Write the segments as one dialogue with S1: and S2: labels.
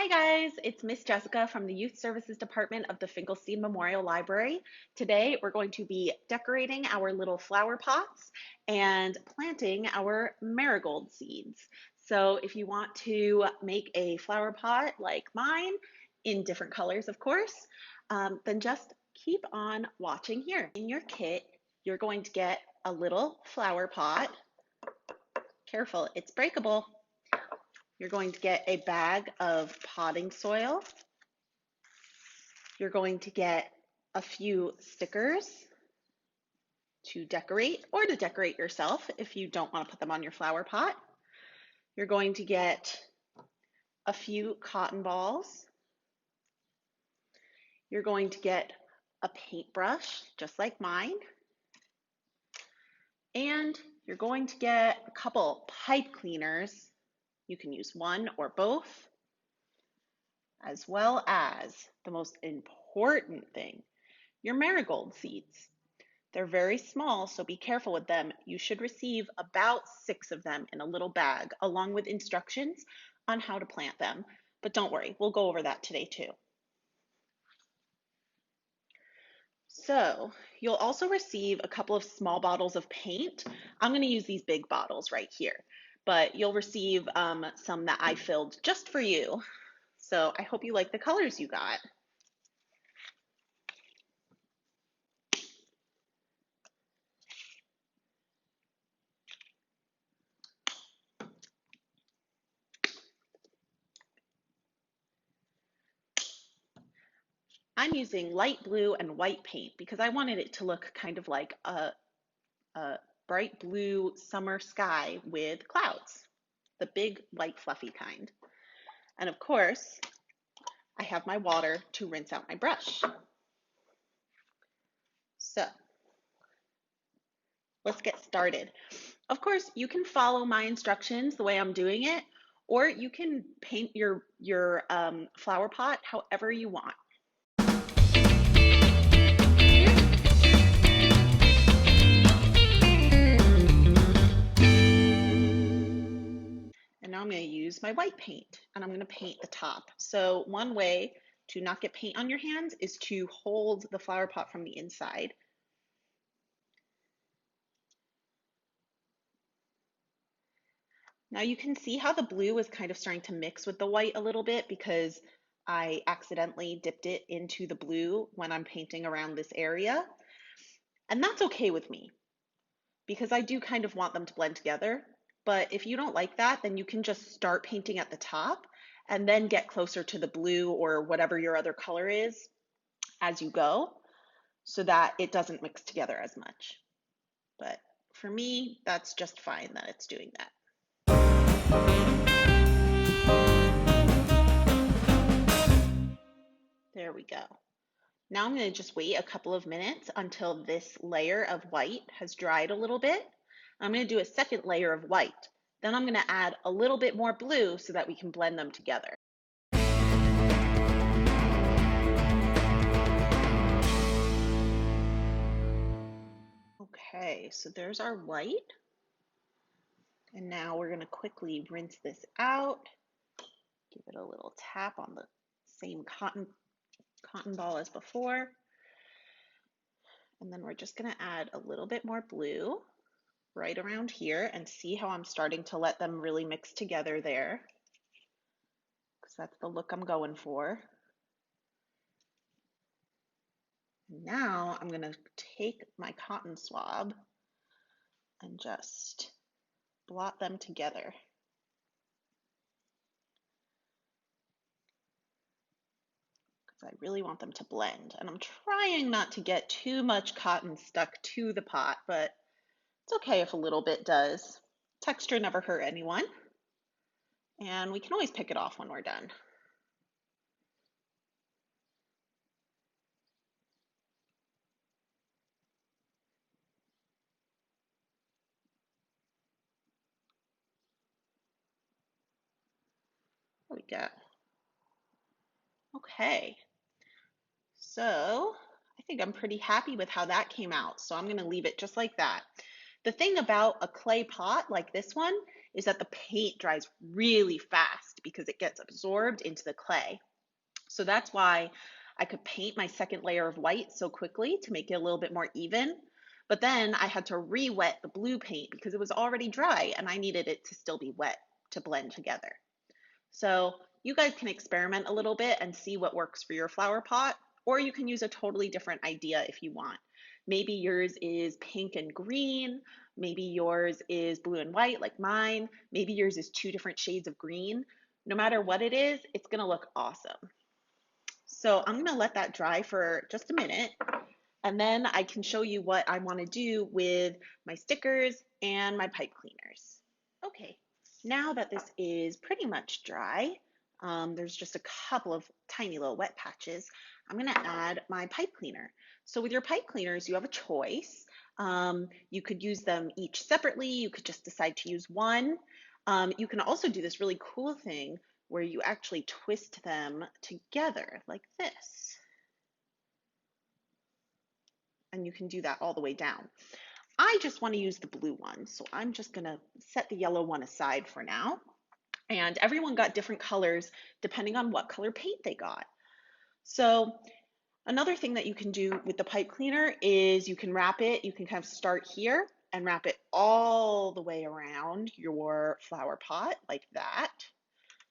S1: Hi guys, it's Miss Jessica from the Youth Services Department of the Finkelstein Memorial Library. Today we're going to be decorating our little flower pots and planting our marigold seeds. So if you want to make a flower pot like mine, in different colors of course, then just keep on watching here. In your kit, you're going to get a little flower pot. Careful, it's breakable. You're going to get a bag of potting soil. You're going to get a few stickers to decorate or to decorate yourself if you don't want to put them on your flower pot. You're going to get a few cotton balls. You're going to get a paintbrush, just like mine. And you're going to get a couple pipe cleaners. You can use one or both, as well as the most important thing, your marigold seeds. They're very small, so be careful with them. You should receive about 6 of them in a little bag, along with instructions on how to plant them. But don't worry, we'll go over that today too. So you'll also receive a couple of small bottles of paint. I'm going to use these big bottles right here, but you'll receive some that I filled just for you. So I hope you like the colors you got. I'm using light blue and white paint because I wanted it to look kind of like a bright blue summer sky with clouds, the big white fluffy kind. And of course, I have my water to rinse out my brush. So let's get started. Of course, you can follow my instructions the way I'm doing it, or you can paint your flower pot however you want. And now I'm going to use my white paint and I'm going to paint the top. So one way to not get paint on your hands is to hold the flower pot from the inside. Now you can see how the blue is kind of starting to mix with the white a little bit because I accidentally dipped it into the blue when I'm painting around this area. And that's okay with me because I do kind of want them to blend together. But if you don't like that, then you can just start painting at the top and then get closer to the blue or whatever your other color is as you go so that it doesn't mix together as much. But for me, that's just fine that it's doing that. There we go. Now I'm going to just wait a couple of minutes until this layer of white has dried a little bit. I'm going to do a second layer of white. Then I'm going to add a little bit more blue so that we can blend them together. Okay, so there's our white. And now we're going to quickly rinse this out. Give it a little tap on the same cotton ball as before. And then we're just going to add a little bit more blue right around here and see how I'm starting to let them really mix together there, because that's the look I'm going for. Now I'm going to take my cotton swab and just blot them together. Because I really want them to blend. And I'm trying not to get too much cotton stuck to the pot, but it's okay if a little bit does. Texture never hurt anyone. And we can always pick it off when we're done. There we go. Okay. So I think I'm pretty happy with how that came out. So I'm going to leave it just like that. The thing about a clay pot like this one is that the paint dries really fast because it gets absorbed into the clay. So that's why I could paint my second layer of white so quickly to make it a little bit more even. But then I had to re-wet the blue paint because it was already dry and I needed it to still be wet to blend together. So you guys can experiment a little bit and see what works for your flower pot, or you can use a totally different idea if you want. Maybe yours is pink and green, maybe yours is blue and white like mine, maybe yours is 2 different shades of green. No matter what it is, it's gonna look awesome. So I'm gonna let that dry for just a minute, and then I can show you what I wanna do with my stickers and my pipe cleaners. Okay, now that this is pretty much dry, there's just a couple of tiny little wet patches, I'm gonna add my pipe cleaner. So with your pipe cleaners, you have a choice. You could use them each separately, you could just decide to use one. You can also do this really cool thing where you actually twist them together like this. And you can do that all the way down. I just want to use the blue one, so I'm just going to set the yellow one aside for now. And everyone got different colors depending on what color paint they got. So another thing that you can do with the pipe cleaner is you can wrap it, you can kind of start here and wrap it all the way around your flower pot like that.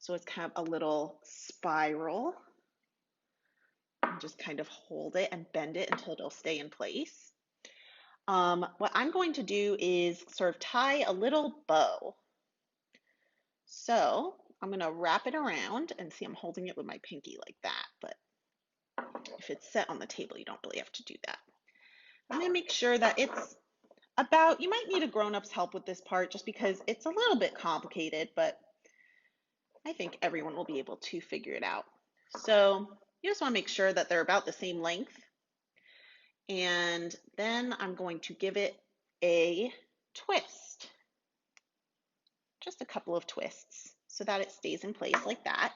S1: So it's kind of a little spiral. And just kind of hold it and bend it until it'll stay in place. What I'm going to do is sort of tie a little bow. So I'm going to wrap it around, and see, I'm holding it with my pinky like that, but if it's set on the table, you don't really have to do that. I'm going to make sure that it's about, you might need a grown-up's help with this part just because it's a little bit complicated, but I think everyone will be able to figure it out. So you just want to make sure that they're about the same length. And then I'm going to give it a twist. Just a couple of twists so that it stays in place like that.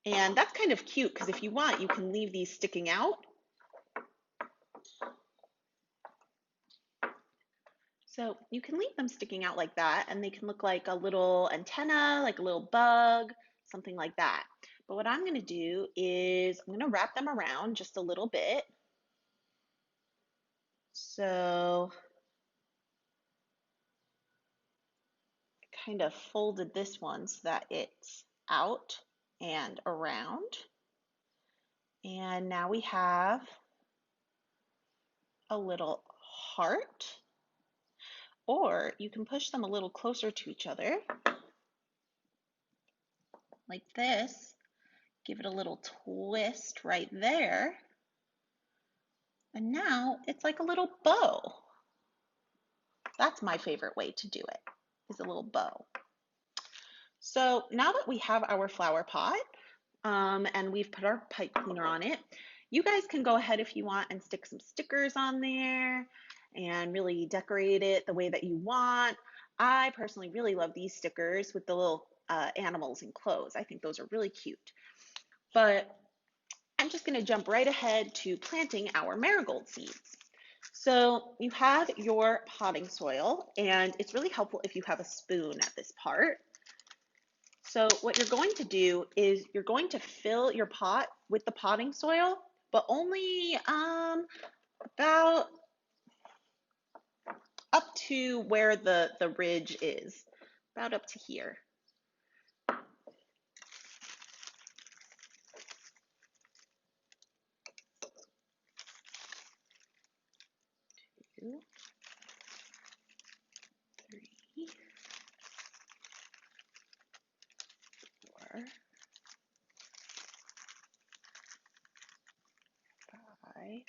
S1: And that's kind of cute because if you want, you can leave these sticking out. So you can leave them sticking out like that, and they can look like a little antenna, like a little bug, something like that. But what I'm going to do is I'm going to wrap them around just a little bit. So I kind of folded this one so that it's out and around. And now we have a little heart, or you can push them a little closer to each other like this. Give it a little twist right there. And now it's like a little bow. That's my favorite way to do it, is a little bow. So now that we have our flower pot and we've put our pipe cleaner on it, you guys can go ahead if you want and stick some stickers on there and really decorate it the way that you want. I personally really love these stickers with the little animals and clothes. I think those are really cute. But I'm just going to jump right ahead to planting our marigold seeds. So you have your potting soil, and it's really helpful if you have a spoon at this part. So what you're going to do is you're going to fill your pot with the potting soil, but only about up to where the ridge is, about up to here. Two, three, four, 5,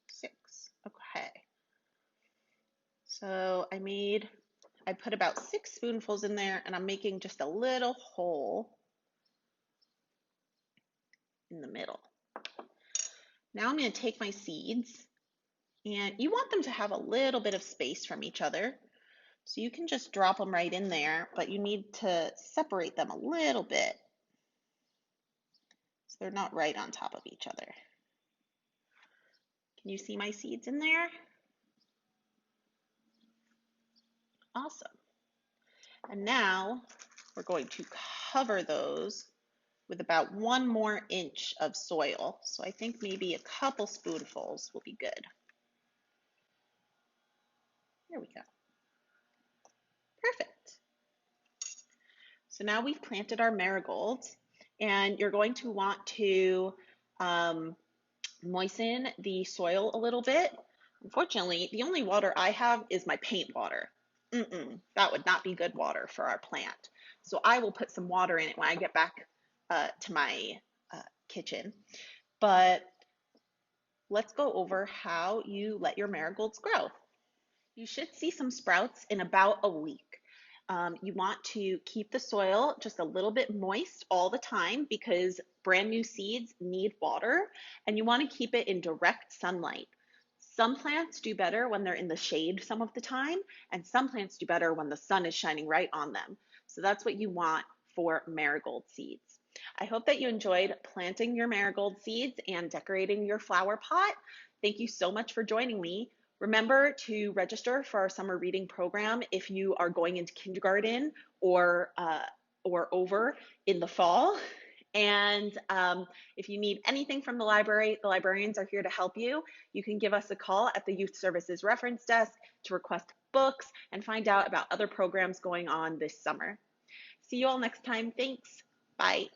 S1: 6. Okay. So I put about 6 spoonfuls in there, and I'm making just a little hole in the middle. Now I'm going to take my seeds, and you want them to have a little bit of space from each other. So you can just drop them right in there, but you need to separate them a little bit so they're not right on top of each other. Can you see my seeds in there? Awesome. And now we're going to cover those with about 1 more inch of soil. So I think maybe a couple spoonfuls will be good. There we go. Perfect. So now we've planted our marigolds, and you're going to want to moisten the soil a little bit. Unfortunately, the only water I have is my paint water. That would not be good water for our plant. So I will put some water in it when I get back to my kitchen. But let's go over how you let your marigolds grow. You should see some sprouts in about a week. You want to keep the soil just a little bit moist all the time because brand new seeds need water, and you want to keep it in direct sunlight. Some plants do better when they're in the shade some of the time, and some plants do better when the sun is shining right on them. So that's what you want for marigold seeds. I hope that you enjoyed planting your marigold seeds and decorating your flower pot. Thank you so much for joining me. Remember to register for our summer reading program if you are going into kindergarten or over in the fall. And if you need anything from the library, the librarians are here to help you. You can give us a call at the Youth Services Reference Desk to request books and find out about other programs going on this summer. See you all next time. Thanks. Bye.